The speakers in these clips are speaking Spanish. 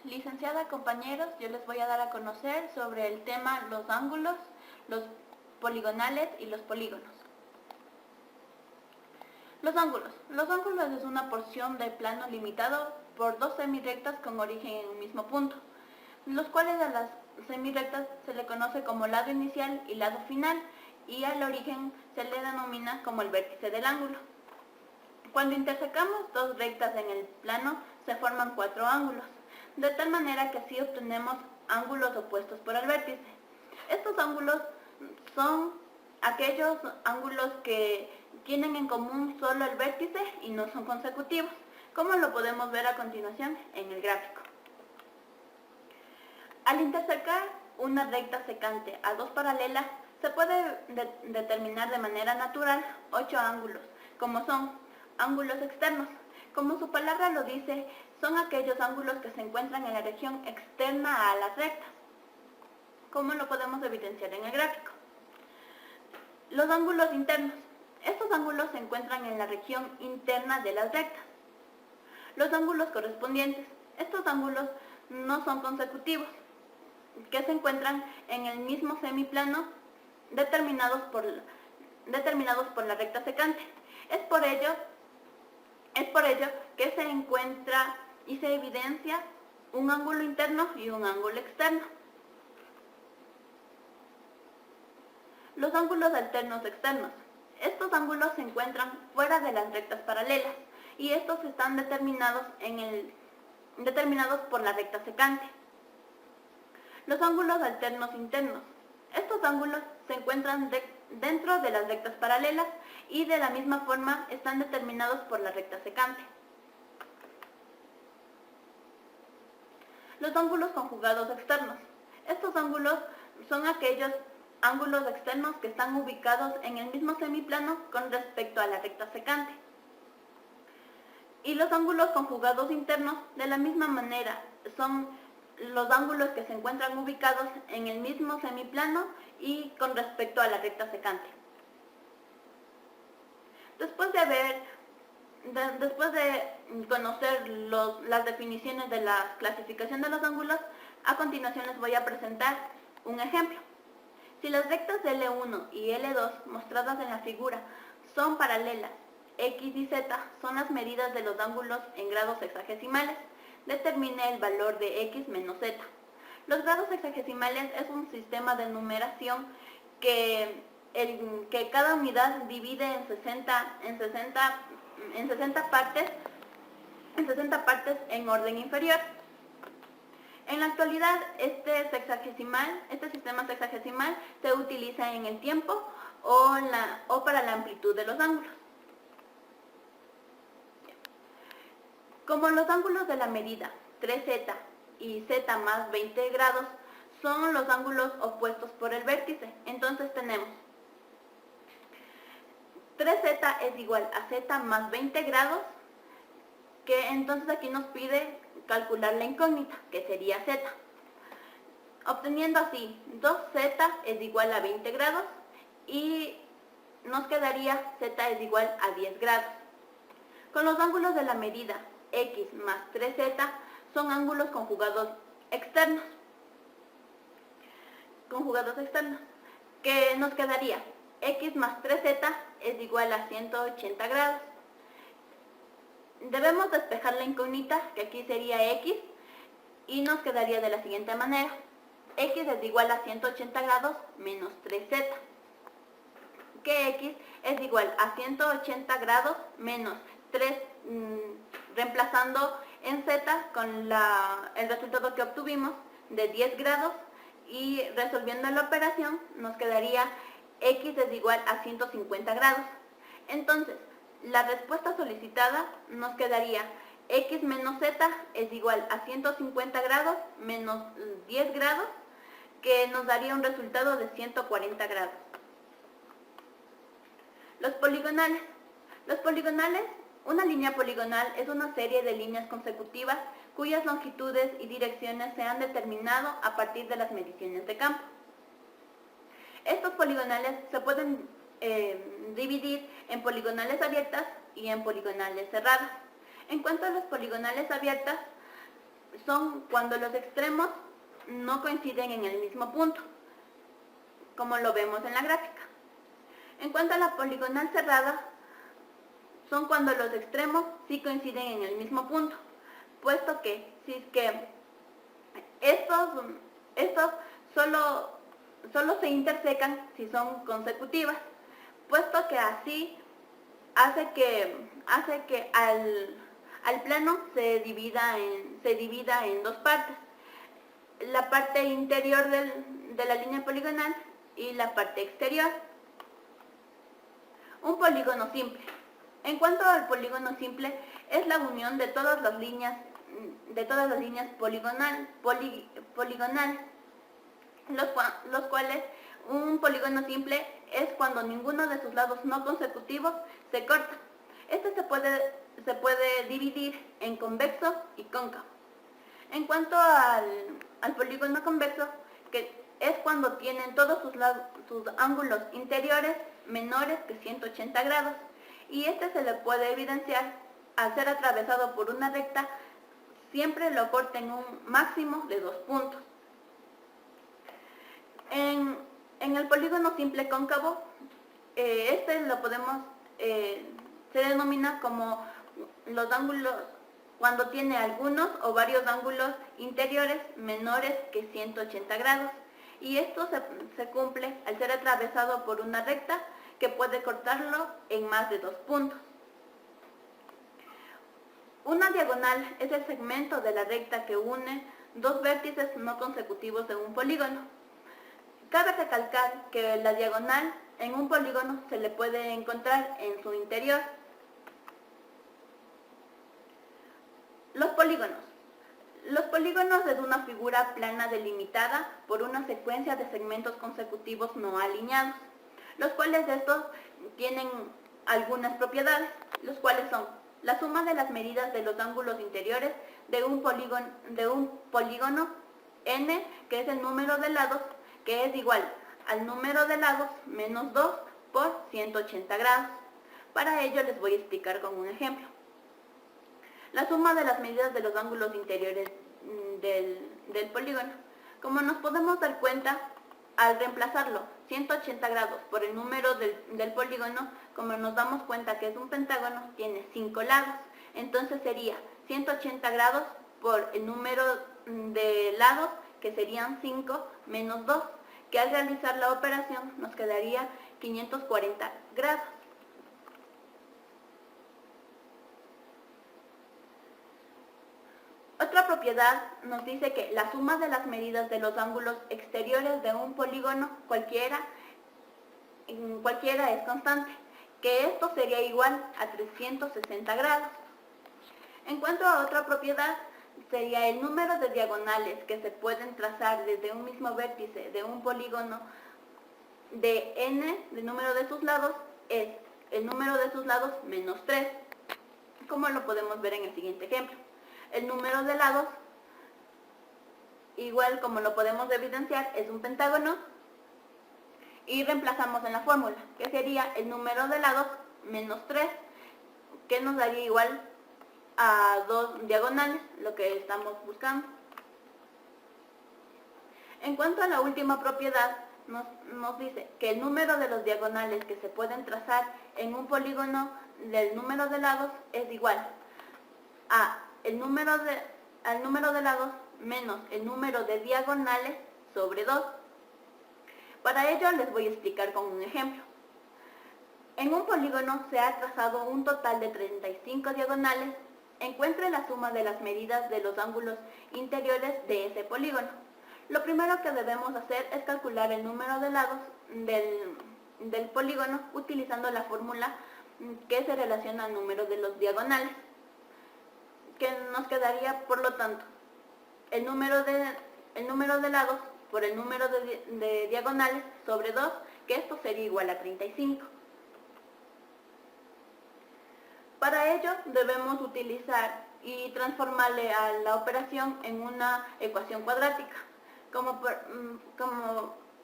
Licenciada, compañeros, yo les voy a dar a conocer sobre el tema los ángulos, los poligonales y los polígonos. Los ángulos. Los ángulos es una porción de plano limitado por dos semirrectas con origen en un mismo punto, los cuales a las semirrectas se le conoce como lado inicial y lado final, y al origen se le denomina como el vértice del ángulo. Cuando intersecamos dos rectas en el plano, se forman cuatro ángulos, de tal manera que así obtenemos ángulos opuestos por el vértice. Estos ángulos son aquellos ángulos que tienen en común solo el vértice y no son consecutivos, como lo podemos ver a continuación en el gráfico. Al intersecar una recta secante a dos paralelas, se puede determinar de manera natural 8 ángulos, como son ángulos externos. Como su palabra lo dice, son aquellos ángulos que se encuentran en la región externa a las rectas, como lo podemos evidenciar en el gráfico. Los ángulos internos. Estos ángulos se encuentran en la región interna de las rectas. Los ángulos correspondientes. Estos ángulos no son consecutivos, que se encuentran en el mismo semiplano determinados por la recta secante. Es por ello que se encuentra y se evidencia un ángulo interno y un ángulo externo. Los ángulos alternos externos. Estos ángulos se encuentran fuera de las rectas paralelas y estos están determinados por la recta secante. Los ángulos alternos internos. Estos ángulos se encuentran dentro de las rectas paralelas y de la misma forma están determinados por la recta secante. Los ángulos conjugados externos. Estos ángulos son aquellos ángulos externos que están ubicados en el mismo semiplano con respecto a la recta secante. Y los ángulos conjugados internos, de la misma manera, son los ángulos que se encuentran ubicados en el mismo semiplano y con respecto a la recta secante. Después de conocer las definiciones de la clasificación de los ángulos, a continuación les voy a presentar un ejemplo. Si las rectas L1 y L2 mostradas en la figura son paralelas, X y Z son las medidas de los ángulos en grados sexagesimales. Determine el valor de X menos Z. Los grados sexagesimales es un sistema de numeración que cada unidad divide en 60 partes en orden inferior. En la actualidad, este sistema sexagesimal se utiliza en el tiempo o para la amplitud de los ángulos. Como los ángulos de la medida 3Z y Z más 20 grados son los ángulos opuestos por el vértice, entonces tenemos 3Z es igual a Z más 20 grados, que entonces aquí nos pide calcular la incógnita, que sería Z. Obteniendo así 2Z es igual a 20 grados y nos quedaría Z es igual a 10 grados. Con los ángulos de la medida X más 3Z son ángulos conjugados externos, que nos quedaría X más 3Z es igual a 180 grados. Debemos despejar la incógnita, que aquí sería X, y nos quedaría de la siguiente manera. X es igual a 180 grados menos 3Z, que X es igual a 180 grados menos 3, reemplazando en Z con el resultado que obtuvimos de 10 grados, y resolviendo la operación nos quedaría X es igual a 150 grados. Entonces, la respuesta solicitada nos quedaría X menos Z es igual a 150 grados menos 10 grados, que nos daría un resultado de 140 grados. Los poligonales. Una línea poligonal es una serie de líneas consecutivas cuyas longitudes y direcciones se han determinado a partir de las mediciones de campo. Estos poligonales se pueden dividir en poligonales abiertas y en poligonales cerradas. En cuanto a las poligonales abiertas, son cuando los extremos no coinciden en el mismo punto, como lo vemos en la gráfica. En cuanto a la poligonal cerrada, son cuando los extremos sí coinciden en el mismo punto, puesto que si es que estos solo se intersecan si son consecutivas, puesto que así hace que al plano se divida en dos partes, la parte interior de la línea poligonal y la parte exterior. Un polígono simple. En cuanto al polígono simple, es la unión de todas las líneas poligonales, los cuales un polígono simple es cuando ninguno de sus lados no consecutivos se corta. Este se puede dividir en convexo y cóncavo. En cuanto al polígono convexo, que es cuando tienen todos sus ángulos interiores menores que 180 grados, y este se le puede evidenciar al ser atravesado por una recta, siempre lo corta en un máximo de 2 puntos. En el polígono simple cóncavo, se denomina como los ángulos cuando tiene algunos o varios ángulos interiores menores que 180 grados, y esto se cumple al ser atravesado por una recta que puede cortarlo en más de 2 puntos. Una diagonal es el segmento de la recta que une dos vértices no consecutivos de un polígono. Cabe recalcar que la diagonal en un polígono se le puede encontrar en su interior. Los polígonos. Los polígonos es una figura plana delimitada por una secuencia de segmentos consecutivos no alineados, los cuales estos tienen algunas propiedades, los cuales son la suma de las medidas de los ángulos interiores de un polígono n, que es el número de lados, que es igual al número de lados menos 2 por 180 grados. Para ello les voy a explicar con un ejemplo. La suma de las medidas de los ángulos interiores del polígono. Como nos podemos dar cuenta, al reemplazarlo 180 grados por el número del polígono, como nos damos cuenta que es un pentágono, tiene 5 lados. Entonces sería 180 grados por el número de lados, que serían 5 menos 2, que al realizar la operación nos quedaría 540 grados. Otra propiedad nos dice que la suma de las medidas de los ángulos exteriores de un polígono cualquiera es constante, que esto sería igual a 360 grados. En cuanto a otra propiedad, sería el número de diagonales que se pueden trazar desde un mismo vértice de un polígono de n, el número de sus lados, es el número de sus lados menos 3, como lo podemos ver en el siguiente ejemplo. El número de lados, igual como lo podemos evidenciar, es un pentágono, y reemplazamos en la fórmula, que sería el número de lados menos 3, que nos daría igual a 2 diagonales, lo que estamos buscando. En cuanto a la última propiedad, nos dice que el número de los diagonales que se pueden trazar en un polígono del número de lados es igual al número de lados menos el número de diagonales sobre 2. Para ello les voy a explicar con un ejemplo. En un polígono se ha trazado un total de 35 diagonales. Encuentre la suma de las medidas de los ángulos interiores de ese polígono. Lo primero que debemos hacer es calcular el número de lados del polígono utilizando la fórmula que se relaciona al número de los diagonales, que nos quedaría, por lo tanto, el número de lados por el número de diagonales sobre 2, que esto sería igual a 35. Para ello debemos utilizar y transformarle a la operación en una ecuación cuadrática. Como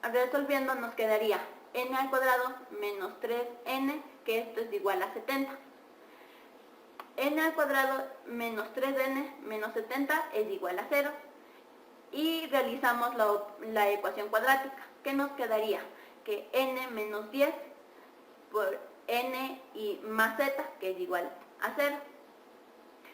resolviendo nos quedaría n² menos 3n, que esto es igual a 70. n al cuadrado menos 3n menos 70 es igual a 0. Y realizamos la ecuación cuadrática, que nos quedaría que n menos 10 por n y más z, que es igual a 0.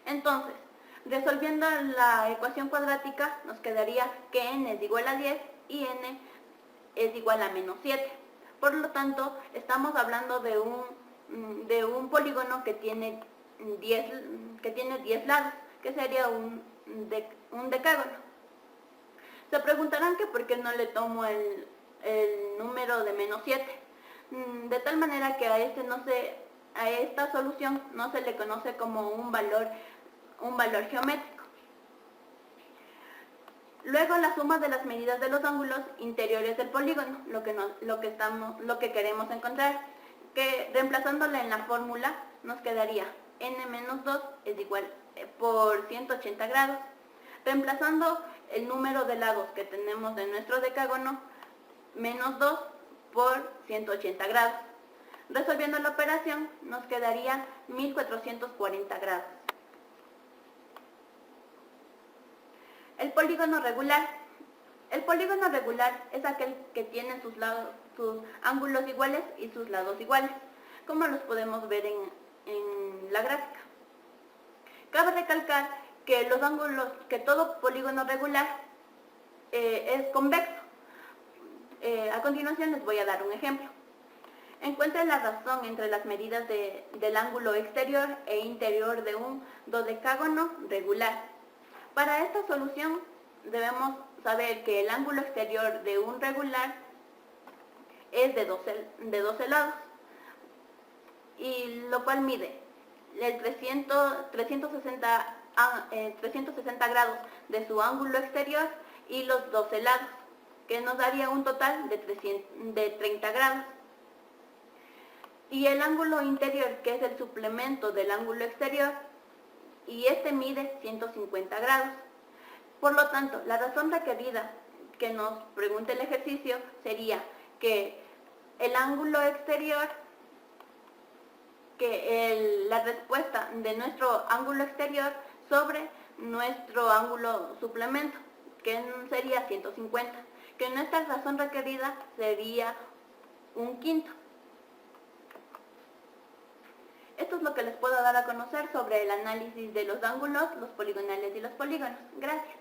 Entonces, resolviendo la ecuación cuadrática, nos quedaría que n es igual a 10 y n es igual a menos 7. Por lo tanto, estamos hablando de un polígono que tiene 10 lados, que sería un decágono. Se preguntarán que por qué no le tomo el número de menos 7. De tal manera que a esta solución no se le conoce como un valor geométrico. Luego, la suma de las medidas de los ángulos interiores del polígono, lo que queremos encontrar, que reemplazándole en la fórmula nos quedaría n menos 2 es igual por 180 grados. Reemplazando el número de lados que tenemos de nuestro decágono, menos 2 por 180 grados. Resolviendo la operación nos quedaría 1440 grados. El polígono regular. El polígono regular es aquel que tiene sus ángulos iguales y sus lados iguales, como los podemos ver en la gráfica. Cabe recalcar que todo polígono regular es convexo. A continuación les voy a dar un ejemplo. Encuentren la razón entre las medidas del ángulo exterior e interior de un dodecágono regular. Para esta solución debemos saber que el ángulo exterior de un regular es de 12 lados, y lo cual mide el 360 grados de su ángulo exterior y los 12 lados, que nos daría un total de 30 grados. Y el ángulo interior, que es el suplemento del ángulo exterior, y este mide 150 grados. Por lo tanto, la razón requerida que nos pregunte el ejercicio sería que el ángulo exterior, la respuesta de nuestro ángulo exterior sobre nuestro ángulo suplemento, que sería 150, que nuestra razón requerida sería un quinto. Esto es lo que les puedo dar a conocer sobre el análisis de los ángulos, los poligonales y los polígonos. Gracias.